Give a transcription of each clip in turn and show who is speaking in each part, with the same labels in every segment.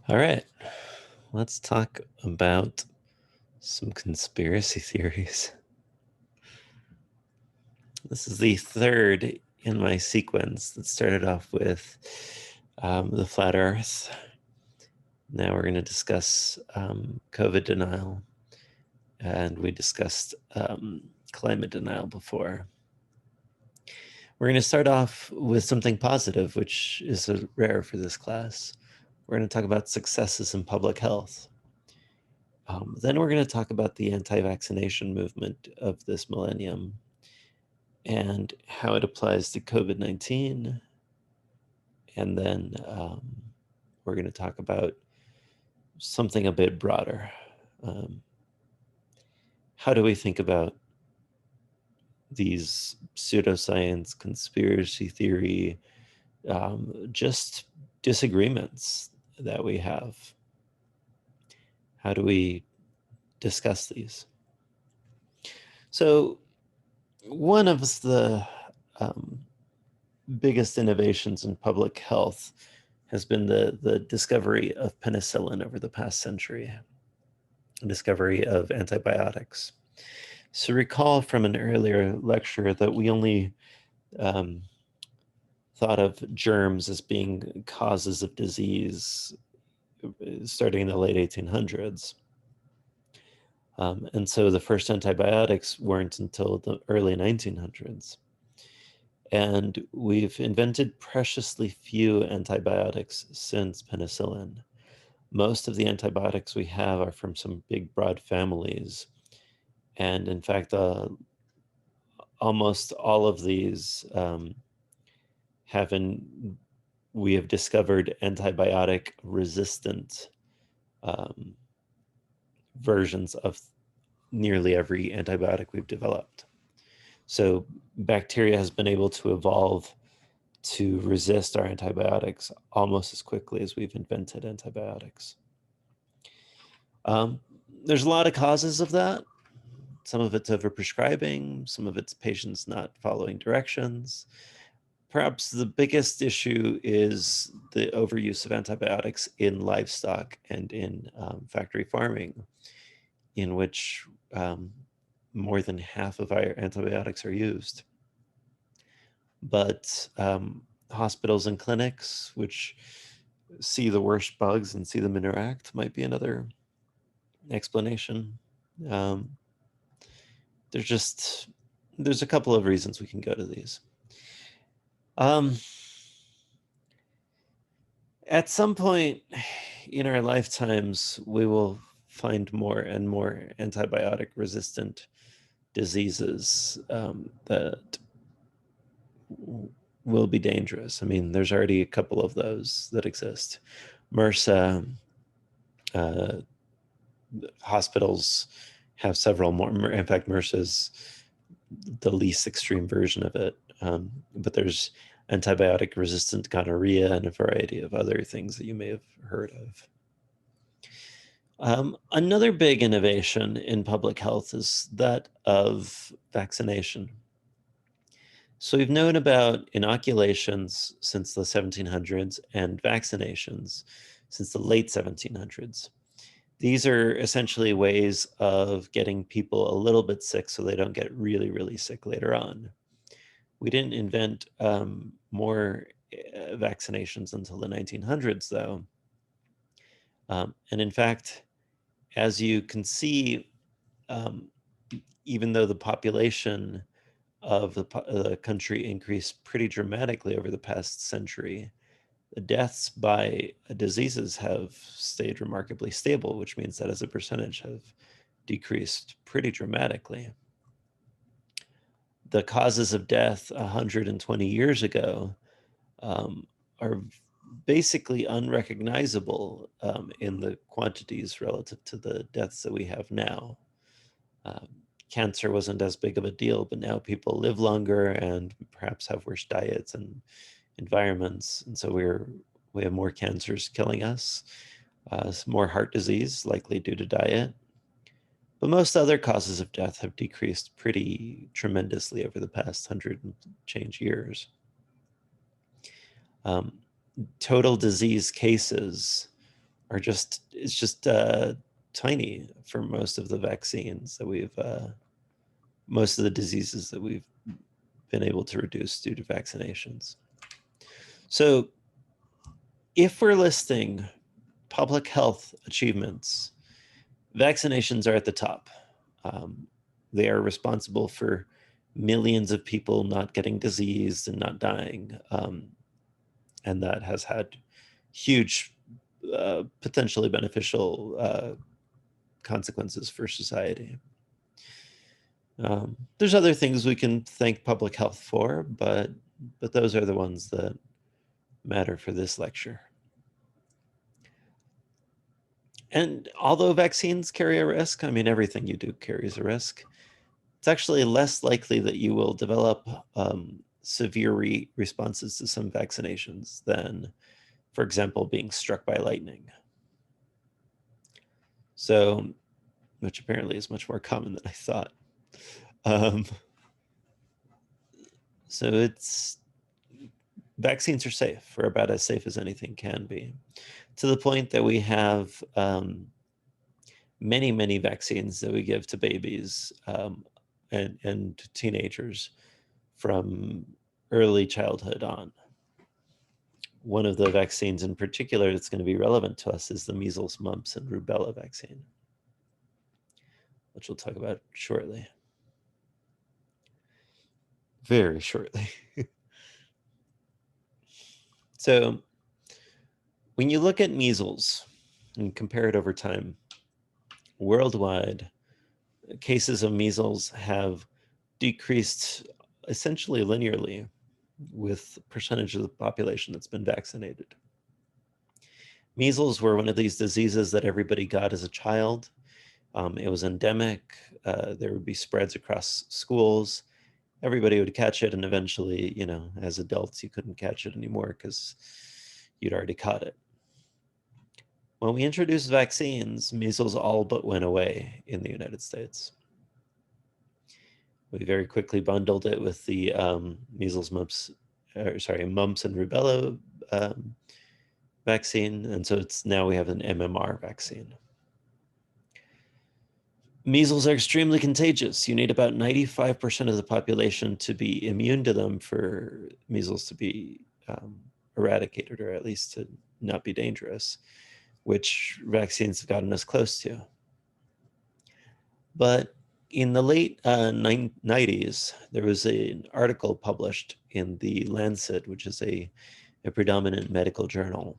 Speaker 1: All right, let's talk about some conspiracy theories. This is the third in my sequence that started off with the flat Earth. Now we're going to discuss COVID denial, and we discussed climate denial before. We're going to start off with something positive, which is rare for this class. We're going to talk about successes in public health. Then we're going to talk about the anti-vaccination movement of this millennium and how it applies to COVID-19. And then we're going to talk about something a bit broader. Um, how do we think about these pseudoscience, conspiracy theory, just disagreements that we have? How do we discuss these? So one of the um, biggest innovations in public health has been the discovery of penicillin over the past century, discovery of antibiotics. So recall from an earlier lecture that we only um, thought of germs as being causes of disease starting in the late 1800s. And so the first antibiotics weren't until the early 1900s. And we've invented preciously few antibiotics since penicillin. Most of the antibiotics we have are from some big, broad families. And in fact, almost all of these we have discovered antibiotic resistant versions of nearly every antibiotic we've developed. So bacteria has been able to evolve to resist our antibiotics almost as quickly as we've invented antibiotics. There's a lot of causes of that. Some of it's overprescribing, some of it's patients not following directions. Perhaps the biggest issue is the overuse of antibiotics in livestock and in factory farming, in which more than half of our antibiotics are used. But hospitals and clinics, which see the worst bugs and see them interact, might be another explanation. Um, there's a couple of reasons we can go to these. At some point in our lifetimes, we will find more and more antibiotic resistant diseases that will be dangerous. I mean, there's already a couple of those that exist. MRSA, hospitals have several more. In fact, MRSA is the least extreme version of it. But there's antibiotic resistant gonorrhea and a variety of other things that you may have heard of. Another big innovation in public health is that of vaccination. So we've known about inoculations since the 1700s and vaccinations since the late 1700s. These are essentially ways of getting people a little bit sick so they don't get really, really sick later on. We didn't invent more vaccinations until the 1900s, though. And in fact, as you can see, even though the population of the country increased pretty dramatically over the past century, the deaths by diseases have stayed remarkably stable, which means that as a percentage have decreased pretty dramatically. The causes of death 120 years ago are basically unrecognizable in the quantities relative to the deaths that we have now. Cancer wasn't as big of a deal, but now people live longer and perhaps have worse diets and environments, and so we have more cancers killing us, more heart disease, likely due to diet. But most other causes of death have decreased pretty tremendously over the past 100 and change years. Total disease cases are just, it's just tiny for most of the vaccines that we've, most of the diseases that we've been able to reduce due to vaccinations. So if we're listing public health achievements, vaccinations are at the top. They are responsible for millions of people not getting diseased and not dying. And that has had huge, potentially beneficial consequences for society. There's other things we can thank public health for, but those are the ones that matter for this lecture. And although vaccines carry a risk, I mean, everything you do carries a risk, it's actually less likely that you will develop severe responses to some vaccinations than, for example, being struck by lightning. So, which apparently is much more common than I thought. So it's, vaccines are safe, or about as safe as anything can be, to the point that we have many, many vaccines that we give to babies and teenagers from early childhood on. One of the vaccines in particular that's going to be relevant to us is the measles, mumps, and rubella vaccine, which we'll talk about shortly. Very shortly. So when you look at measles and compare it over time, worldwide, cases of measles have decreased essentially linearly with percentage of the population that's been vaccinated. Measles were one of these diseases that everybody got as a child. It was endemic. There would be spreads across schools. Everybody would catch it, and eventually, you know, as adults, you couldn't catch it anymore because you'd already caught it. When we introduced vaccines, measles all but went away in the United States. We very quickly bundled it with the measles, mumps, mumps and rubella vaccine, and so it's now we have an MMR vaccine. Measles are extremely contagious. You need about 95% of the population to be immune to them for measles to be eradicated, or at least to not be dangerous, which vaccines have gotten us close to. But in the late 90s, there was an article published in the Lancet, which is a predominant medical journal,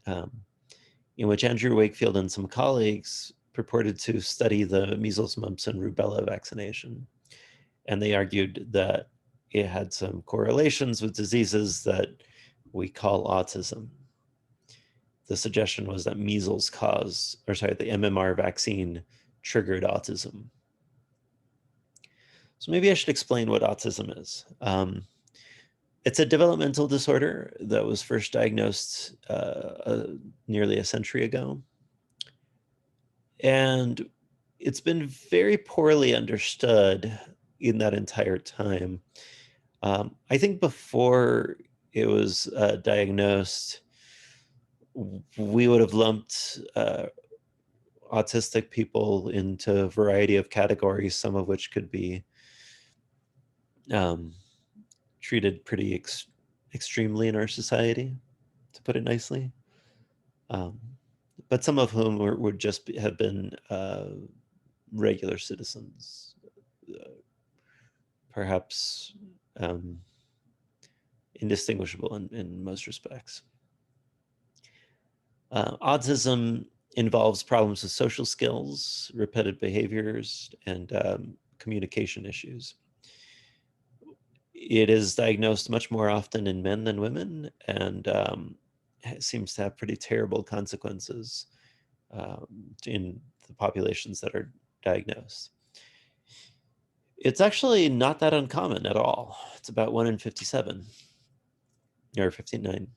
Speaker 1: in which Andrew Wakefield and some colleagues purported to study the measles, mumps, and rubella vaccination. And they argued that it had some correlations with diseases that we call autism. The suggestion was that measles the MMR vaccine triggered autism. So maybe I should explain what autism is. It's a developmental disorder that was first diagnosed nearly a century ago. And it's been very poorly understood in that entire time. I think before it was diagnosed, we would have lumped autistic people into a variety of categories, some of which could be treated pretty extremely in our society, to put it nicely. But some of whom would just have been regular citizens, perhaps indistinguishable in most respects. Autism involves problems with social skills, repetitive behaviors, and communication issues. It is diagnosed much more often in men than women, and seems to have pretty terrible consequences in the populations that are diagnosed. It's actually not that uncommon at all. It's about 1 in 57 or 59.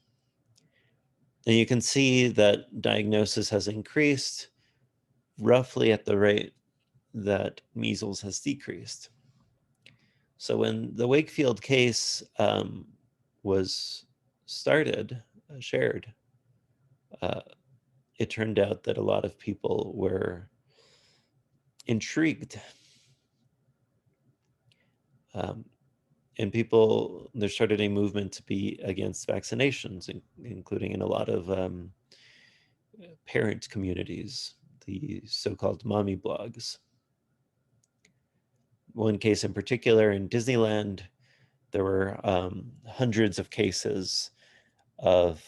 Speaker 1: And you can see that diagnosis has increased roughly at the rate that measles has decreased. So when the Wakefield case was shared, it turned out that a lot of people were intrigued. And there started a movement to be against vaccinations, including in a lot of parent communities, the so-called mommy blogs. One case in particular in Disneyland, there were hundreds of cases of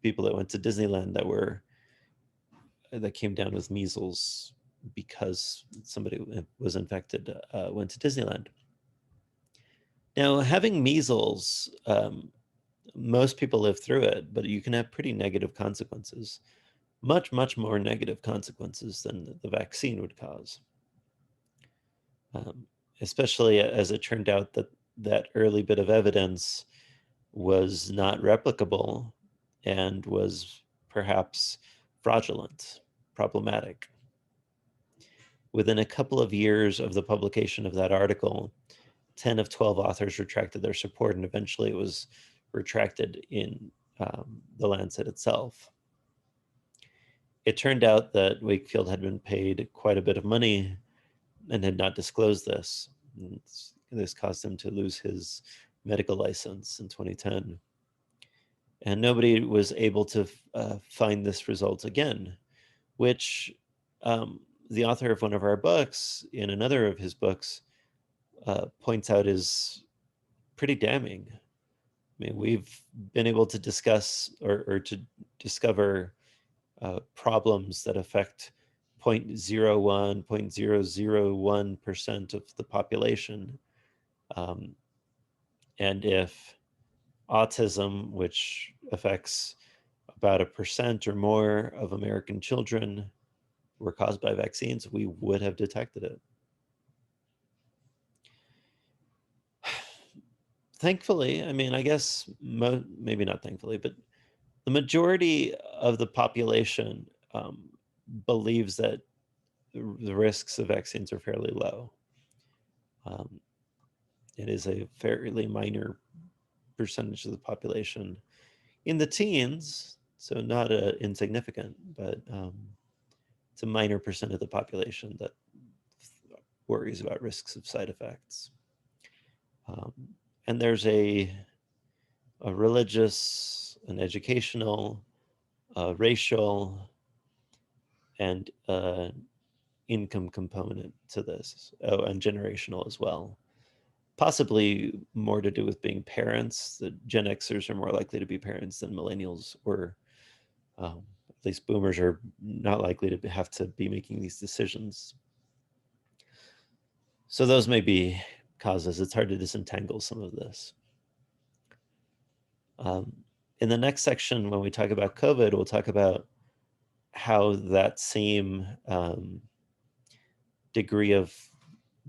Speaker 1: people that went to Disneyland that came down with measles because somebody was infected went to Disneyland. Now, having measles, most people live through it, but you can have pretty negative consequences, much, much more negative consequences than the vaccine would cause. Especially as it turned out that that early bit of evidence was not replicable and was perhaps fraudulent, problematic. Within a couple of years of the publication of that article, 10 of 12 authors retracted their support, and eventually it was retracted in the Lancet itself. It turned out that Wakefield had been paid quite a bit of money and had not disclosed this. This caused him to lose his medical license in 2010. And nobody was able to find this result again, which the author of one of our books, in another of his books, points out is pretty damning. I mean, we've been able to discuss or to discover problems that affect 0.01, 0.001% of the population. And if autism, which affects about 1% or more of American children, were caused by vaccines, we would have detected it. Thankfully, I mean, I guess maybe not thankfully, but the majority of the population believes that the risks of vaccines are fairly low. It is a fairly minor percentage of the population in the teens, so not insignificant, but it's a minor percent of the population that worries about risks of side effects. And there's a religious, an educational, racial, and income component to this, and generational as well. Possibly more to do with being parents. The Gen Xers are more likely to be parents than millennials, or at least boomers are not likely to have to be making these decisions. So those may be causes. It's hard to disentangle some of this. In the next section, when we talk about COVID, we'll talk about how that same degree of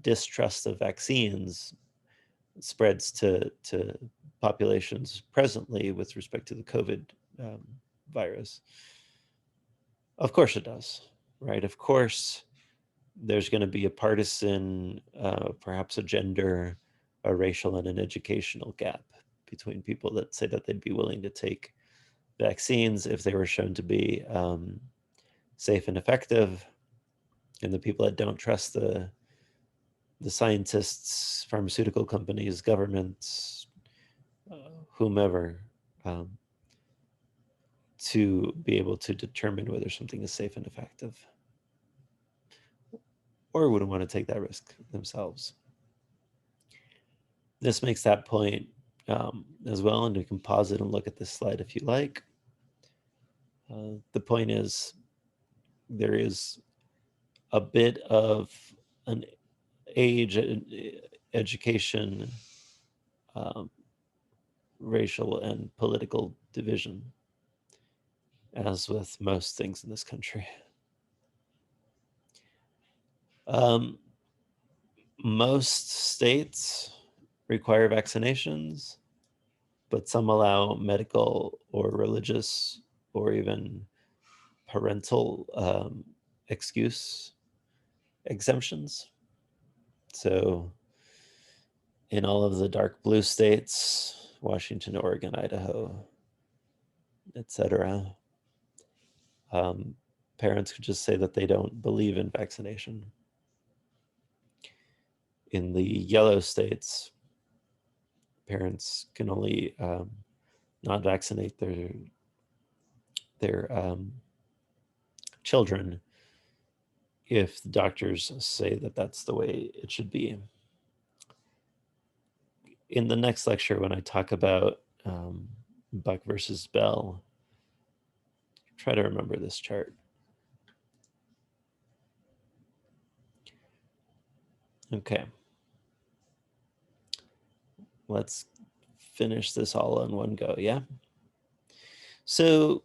Speaker 1: distrust of vaccines spreads to populations presently with respect to the COVID virus. Of course it does, right? Of course, there's going to be a partisan, perhaps a gender, a racial, and an educational gap between people that say that they'd be willing to take vaccines if they were shown to be safe and effective, and the people that don't trust the scientists, pharmaceutical companies, governments, whomever, to be able to determine whether something is safe and effective, or wouldn't want to take that risk themselves. This makes that point as well, and we can pause it and look at this slide if you like. The point is, there is a bit of an age, education, racial, and political division, as with most things in this country. Most states require vaccinations, but some allow medical or religious or even parental excuse exemptions. So in all of the dark blue states, Washington, Oregon, Idaho, etc., Parents could just say that they don't believe in vaccination. In the yellow states, parents can only not vaccinate their children if the doctors say that that's the way it should be. In the next lecture, when I talk about Buck versus Bell, try to remember this chart. Okay. Let's finish this all in one go, yeah? So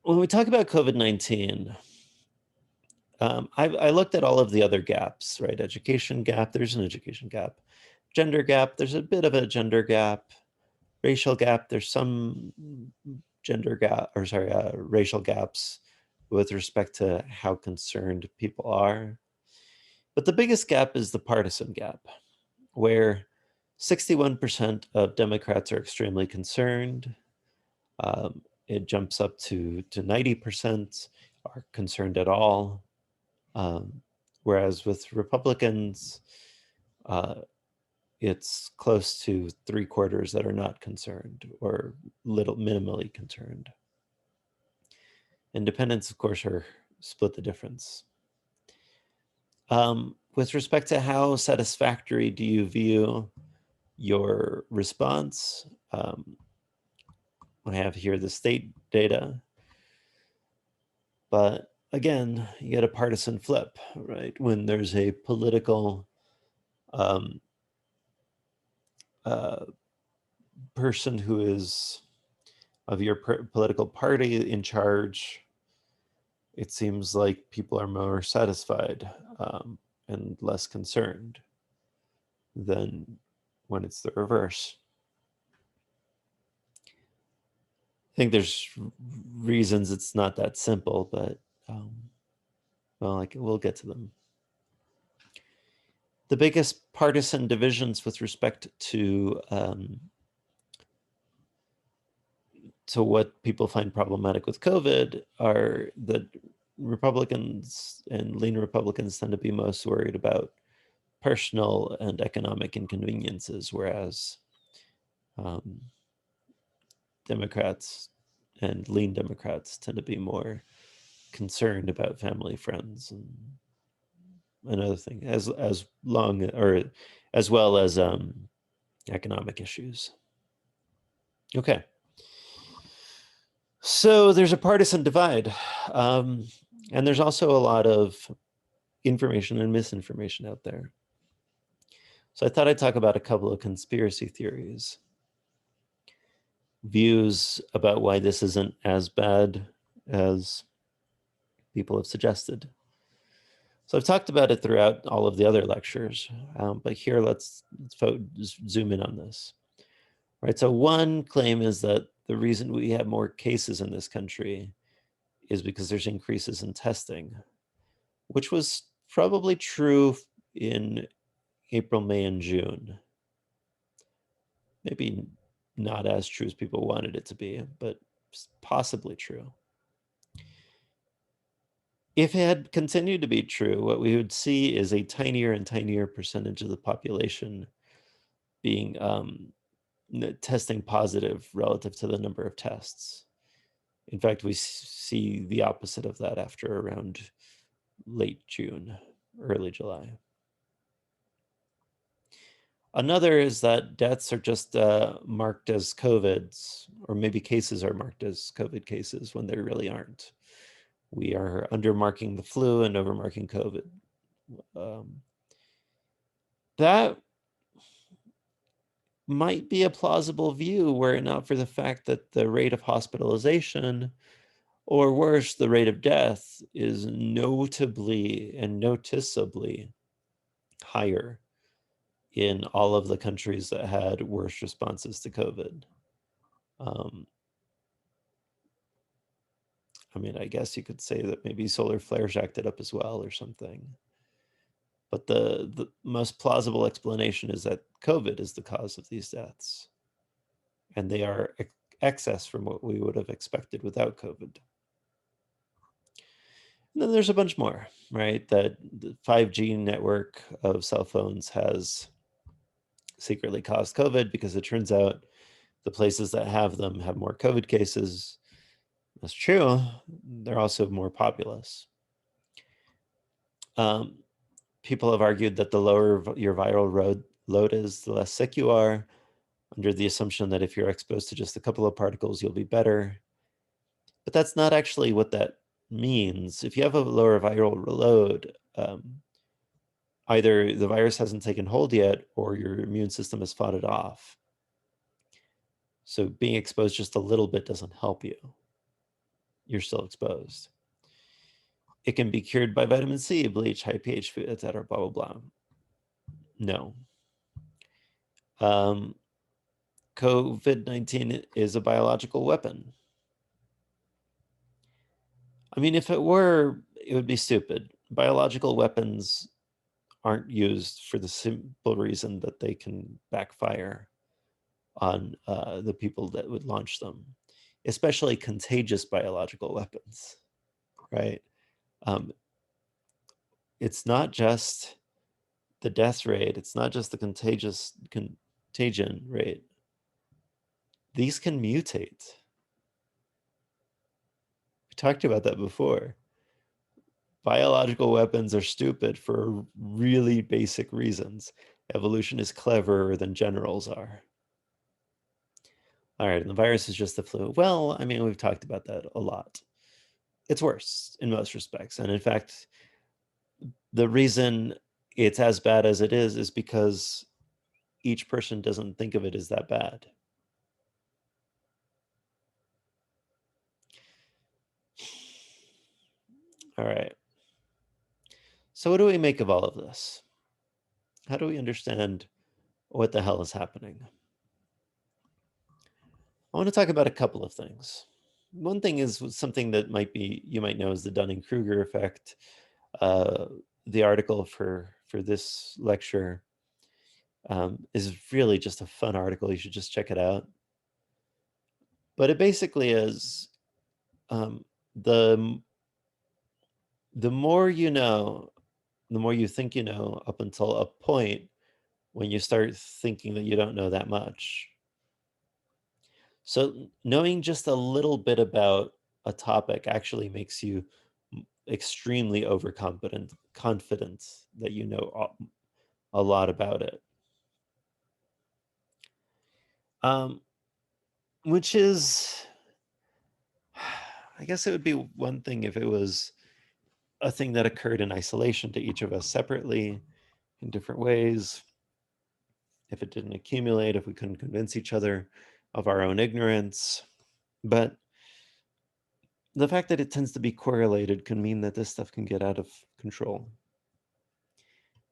Speaker 1: when we talk about COVID-19, I looked at all of the other gaps, right? Education gap, there's an education gap. Gender gap, there's a bit of a gender gap. Racial gap, there's some gender gap, or sorry, racial gaps with respect to how concerned people are. But the biggest gap is the partisan gap, where 61% of Democrats are extremely concerned. It jumps up to 90% are concerned at all. Whereas with Republicans, it's close to 3/4 that are not concerned or minimally concerned. Independents, of course, are split the difference. With respect to how satisfactory do you view your response, I have here the state data, but again, you get a partisan flip, right? When there's a political person who is of your political party in charge, it seems like people are more satisfied and less concerned than when it's the reverse. I think there's reasons it's not that simple, but well, we'll get to them. The biggest partisan divisions with respect to what people find problematic with COVID are that Republicans and lean Republicans tend to be most worried about personal and economic inconveniences, whereas Democrats and lean Democrats tend to be more concerned about family, friends, and another thing, as well as economic issues. Okay. So there's a partisan divide, and there's also a lot of information and misinformation out there. So I thought I'd talk about a couple of conspiracy theories, views about why this isn't as bad as people have suggested. So I've talked about it throughout all of the other lectures, but here let's zoom in on this. Right, so one claim is that the reason we have more cases in this country is because there's increases in testing, which was probably true in April, May, and June. Maybe not as true as people wanted it to be, but possibly true. If it had continued to be true, what we would see is a tinier and tinier percentage of the population being testing positive relative to the number of tests. In fact, we see the opposite of that after around late June, early July. Another is that deaths are just marked as COVIDs, or maybe cases are marked as COVID cases when they really aren't. We are undermarking the flu and overmarking COVID. That might be a plausible view were it not for the fact that the rate of hospitalization, or worse, the rate of death, is notably and noticeably higher in all of the countries that had worse responses to COVID. I mean, I guess you could say that maybe solar flares jacked it up as well or something. But the most plausible explanation is that COVID is the cause of these deaths. And they are excess from what we would have expected without COVID. And then there's a bunch more, right? That the 5G network of cell phones has secretly caused COVID because it turns out the places that have them have more COVID cases. That's true. They're also more populous. People have argued that the lower your viral load is, the less sick you are, under the assumption that if you're exposed to just a couple of particles, you'll be better. But that's not actually what that means. If you have a lower viral load, either the virus hasn't taken hold yet or your immune system has fought it off. So being exposed just a little bit doesn't help you. You're still exposed. It can be cured by vitamin C, bleach, high pH food, etc. Blah, blah, blah. No. COVID-19 is a biological weapon. I mean, if it were, it would be stupid. Biological weapons aren't used for the simple reason that they can backfire on the people that would launch them, especially contagious biological weapons, right? It's not just the death rate, it's not just the contagion rate. These can mutate. We talked about that before. Biological weapons are stupid for really basic reasons. Evolution is cleverer than generals are. All right, and the virus is just the flu. Well, I mean, we've talked about that a lot. It's worse in most respects. And in fact, the reason it's as bad as it is because each person doesn't think of it as that bad. All right. So what do we make of all of this? How do we understand what the hell is happening? I want to talk about a couple of things. One thing is something that you might know as the Dunning-Kruger effect. The article for this lecture is really just a fun article. You should just check it out. But it basically is the more you know, the more you think you know, up until a point when you start thinking that you don't know that much. So knowing just a little bit about a topic actually makes you extremely confident that you know a lot about it. Which is, I guess it would be one thing if it was a thing that occurred in isolation to each of us separately in different ways. If it didn't accumulate, if we couldn't convince each other of our own ignorance. But the fact that it tends to be correlated can mean that this stuff can get out of control.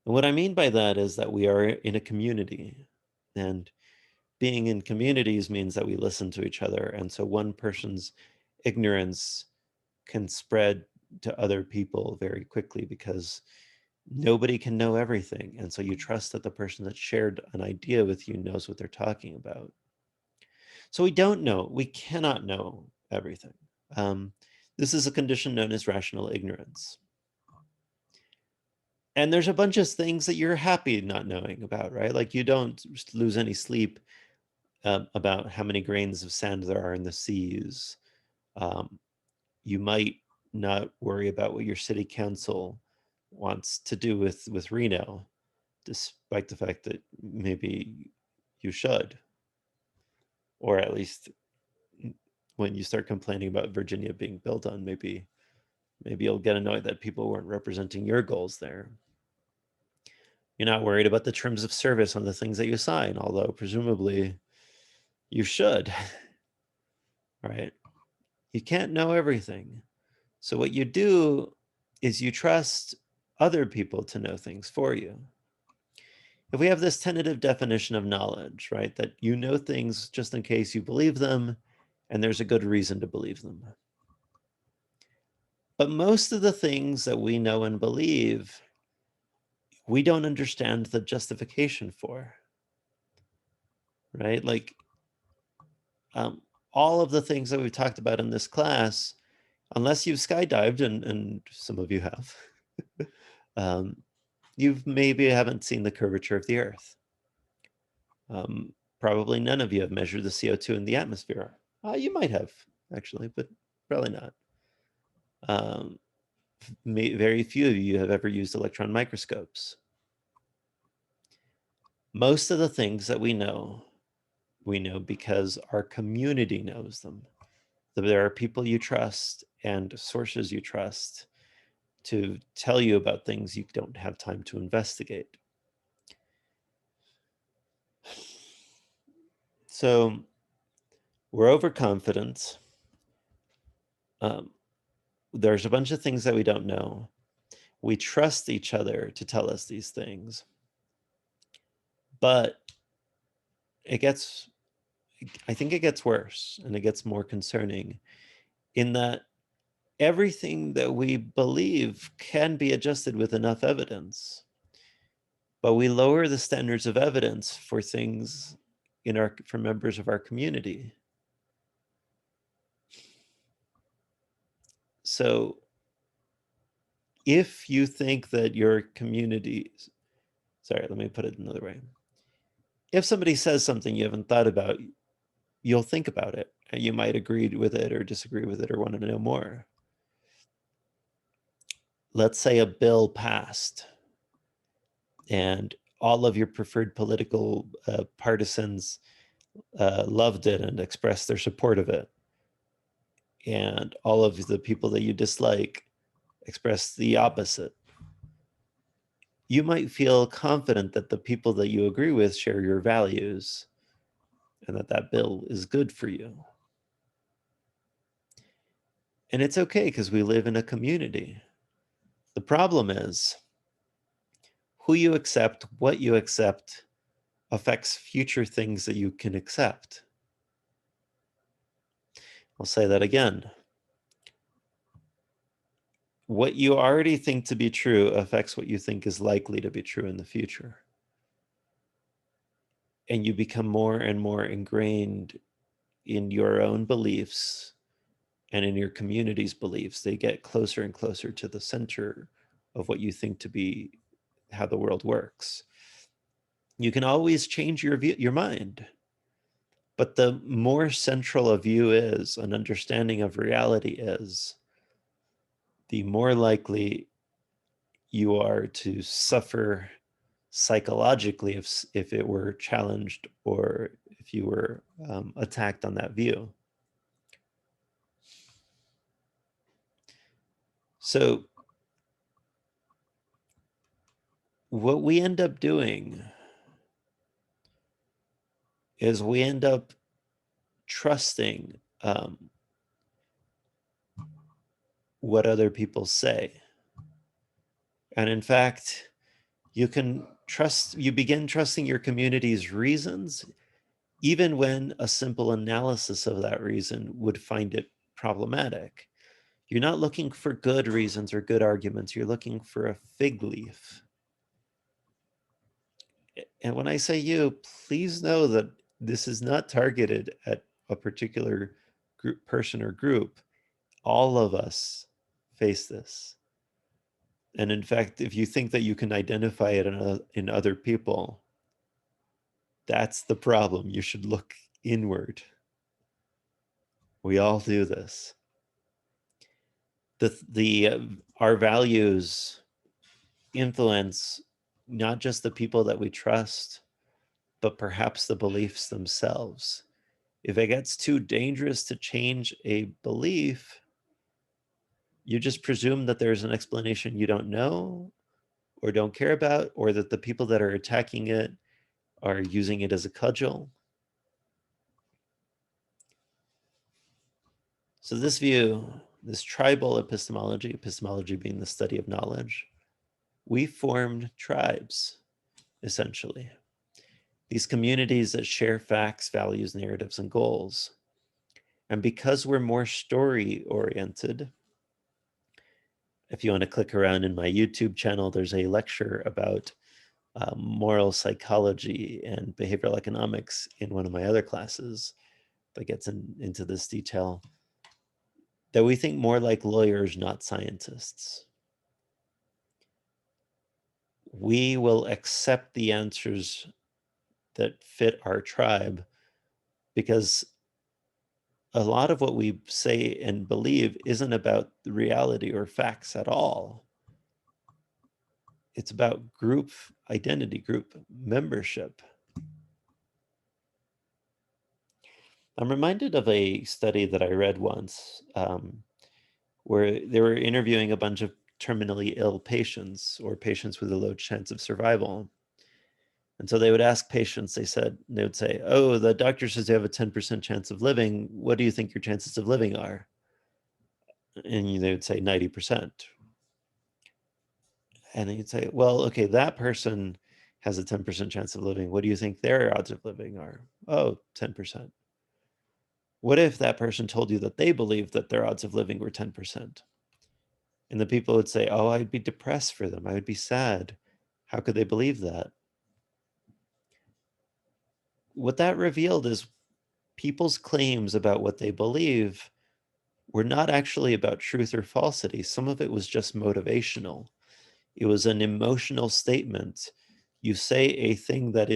Speaker 1: And what I mean by that is that we are in a community, and being in communities means that we listen to each other. And so one person's ignorance can spread to other people very quickly because nobody can know everything. And so you trust that the person that shared an idea with you knows what they're talking about. So we cannot know everything. This is a condition known as rational ignorance. And there's a bunch of things that you're happy not knowing about, right? Like you don't lose any sleep about how many grains of sand there are in the seas. You might not worry about what your city council wants to do with Reno, despite the fact that maybe you should, or at least when you start complaining about Virginia being built on, maybe you'll get annoyed that people weren't representing your goals there. You're not worried about the terms of service on the things that you sign, although presumably you should, right? You can't know everything. So what you do is you trust other people to know things for you. If we have this tentative definition of knowledge, right, that you know things just in case you believe them, and there's a good reason to believe them. But most of the things that we know and believe, we don't understand the justification for, right? Like all of the things that we've talked about in this class, Unless you've skydived, and some of you have, you've maybe haven't seen the curvature of the Earth. Probably none of you have measured the CO2 in the atmosphere. You might have, actually, but probably not. Very few of you have ever used electron microscopes. Most of the things that we know because our community knows them. There are people you trust and sources you trust to tell you about things you don't have time to investigate. So we're overconfident. There's a bunch of things that we don't know. We trust each other to tell us these things. But I think it gets worse, and it gets more concerning in that everything that we believe can be adjusted with enough evidence. But we lower the standards of evidence for things for members of our community. So if you think that your community, sorry, let me put it another way. If somebody says something you haven't thought about, you'll think about it. And you might agree with it or disagree with it or want to know more. Let's say a bill passed and all of your preferred political partisans loved it and expressed their support of it. And all of the people that you dislike expressed the opposite. You might feel confident that the people that you agree with share your values and that bill is good for you. And it's okay because we live in a community. The problem is who you accept, what you accept, affects future things that you can accept. I'll say that again. What you already think to be true affects what you think is likely to be true in the future. And you become more and more ingrained in your own beliefs and in your community's beliefs. They get closer and closer to the center of what you think to be how the world works. You can always change your mind. But the more central a view is, an understanding of reality is, the more likely you are to suffer psychologically if it were challenged or if you were attacked on that view. So what we end up doing is we end up trusting what other people say. And in fact, you begin trusting your community's reasons, even when a simple analysis of that reason would find it problematic. You're not looking for good reasons or good arguments. You're looking for a fig leaf. And when I say you, please know that this is not targeted at a particular person or group. All of us face this. And in fact, if you think that you can identify it in other people, that's the problem. You should look inward. We all do this. Our values influence not just the people that we trust, but perhaps the beliefs themselves. If it gets too dangerous to change a belief, you just presume that there's an explanation you don't know or don't care about, or that the people that are attacking it are using it as a cudgel. So this view, this tribal epistemology being the study of knowledge, we formed tribes, essentially. These communities that share facts, values, narratives, and goals. And because we're more story-oriented, if you want to click around in my YouTube channel, there's a lecture about moral psychology and behavioral economics in one of my other classes that gets into this detail. that we think more like lawyers, not scientists. We will accept the answers that fit our tribe because a lot of what we say and believe isn't about the reality or facts at all. It's about group identity, group membership. I'm reminded of a study that I read once where they were interviewing a bunch of terminally ill patients or patients with a low chance of survival. And so they would ask patients, they would say, oh, the doctor says you have a 10% chance of living. What do you think your chances of living are? And they would say 90%. And you'd say, well, okay, that person has a 10% chance of living. What do you think their odds of living are? Oh, 10%. What if that person told you that they believed that their odds of living were 10%? And the people would say, oh, I'd be depressed for them. I would be sad. How could they believe that? What that revealed is people's claims about what they believe were not actually about truth or falsity. Some of it was just motivational. It was an emotional statement. You say a thing that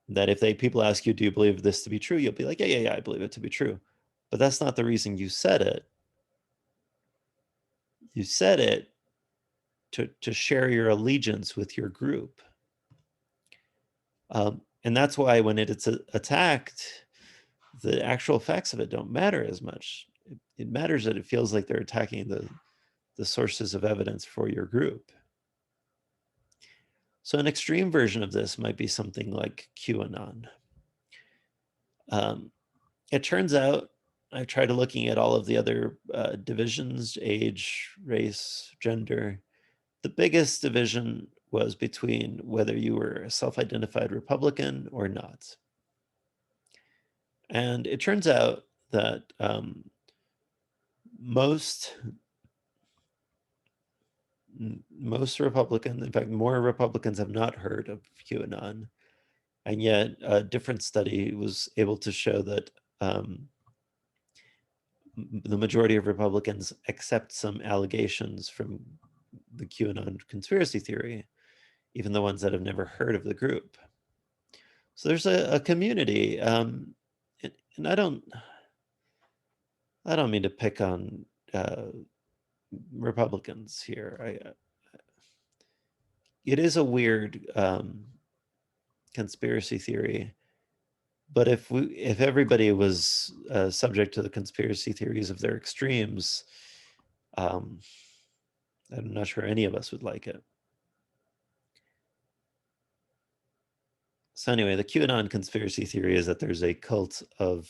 Speaker 1: if people ask you, do you believe this to be true? You'll be like, yeah, I believe it to be true. But that's not the reason you said it. You said it to share your allegiance with your group. And that's why when it's attacked, the actual facts of it don't matter as much. It matters that it feels like they're attacking the sources of evidence for your group. So an extreme version of this might be something like QAnon. It turns out, I tried looking at all of the other divisions, age, race, gender. The biggest division was between whether you were a self-identified Republican or not. And it turns out that most Republicans, in fact, more Republicans have not heard of QAnon. And yet a different study was able to show that the majority of Republicans accept some allegations from the QAnon conspiracy theory, even the ones that have never heard of the group. So there's a community, and I don't mean to pick on Republicans here. It is a weird conspiracy theory, but if everybody was subject to the conspiracy theories of their extremes, I'm not sure any of us would like it. So anyway, the QAnon conspiracy theory is that there's a cult of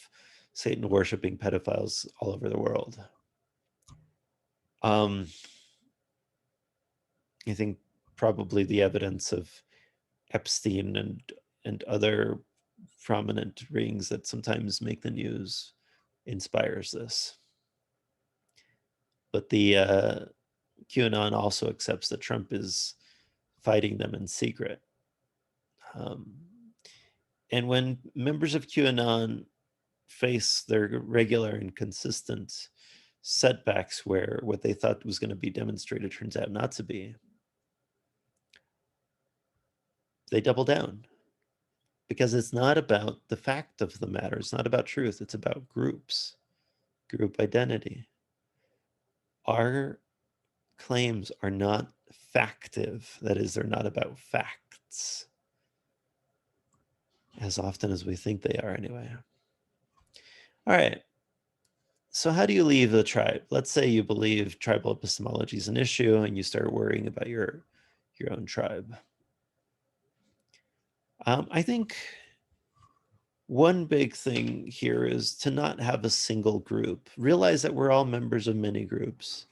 Speaker 1: Satan worshiping pedophiles all over the world. I think probably the evidence of Epstein and other prominent rings that sometimes make the news inspires this. But the QAnon also accepts that Trump is fighting them in secret. And when members of QAnon face their regular and consistent setbacks where what they thought was going to be demonstrated turns out not to be, they double down. Because it's not about the fact of the matter. It's not about truth. It's about groups, group identity. Our claims are not factive. That is, they're not about facts as often as we think they are anyway. All right. So how do you leave the tribe? Let's say you believe tribal epistemology is an issue and you start worrying about your own tribe. I think one big thing here is to not have a single group. Realize that we're all members of many groups.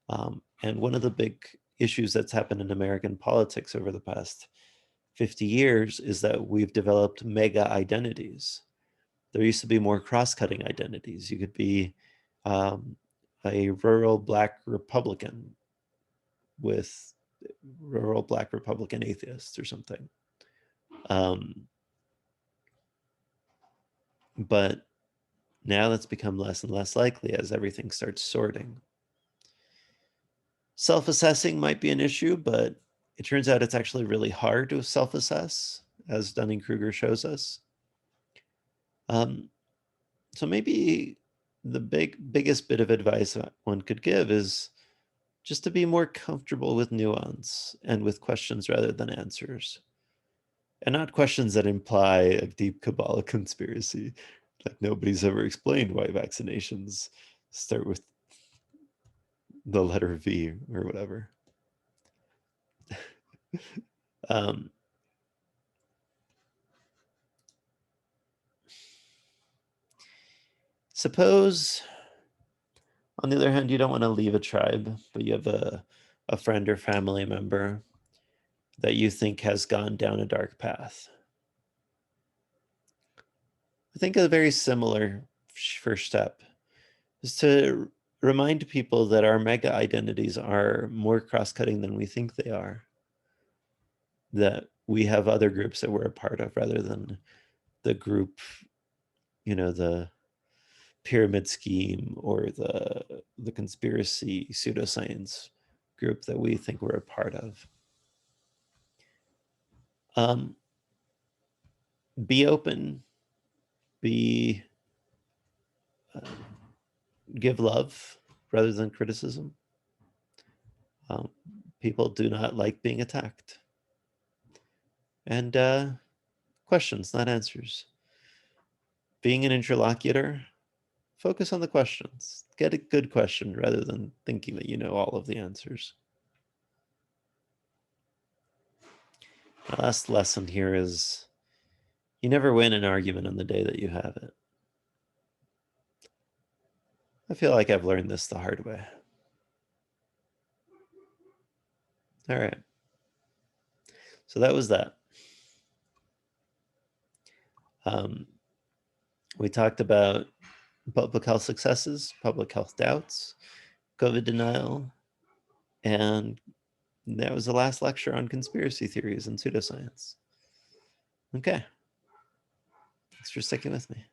Speaker 1: And one of the big issues that's happened in American politics over the past 50 years is that we've developed mega identities. There used to be more cross-cutting identities. You could be a rural Black Republican with rural Black Republican atheists or something. But Now that's become less and less likely as everything starts sorting. Self-assessing might be an issue, but it turns out it's actually really hard to self-assess, as Dunning-Kruger shows us. So maybe the biggest bit of advice one could give is just to be more comfortable with nuance and with questions rather than answers. And not questions that imply a deep Kabbalah conspiracy. Like nobody's ever explained why vaccinations start with the letter V or whatever. um, suppose, on the other hand, you don't want to leave a tribe, but you have a friend or family member that you think has gone down a dark path. I think a very similar first step is to remind people that our mega identities are more cross-cutting than we think they are. That we have other groups that we're a part of rather than the group, the pyramid scheme or the conspiracy pseudoscience group that we think we're a part of. Be open, be give love rather than criticism. People do not like being attacked. And questions, not answers. Being an interlocutor, focus on the questions. Get a good question rather than thinking that you know all of the answers. The last lesson here is you never win an argument on the day that you have it. I feel like I've learned this the hard way. All right. So that was that. We talked about public health successes, public health doubts, COVID denial, and that was the last lecture on conspiracy theories and pseudoscience. Okay. Thanks for sticking with me.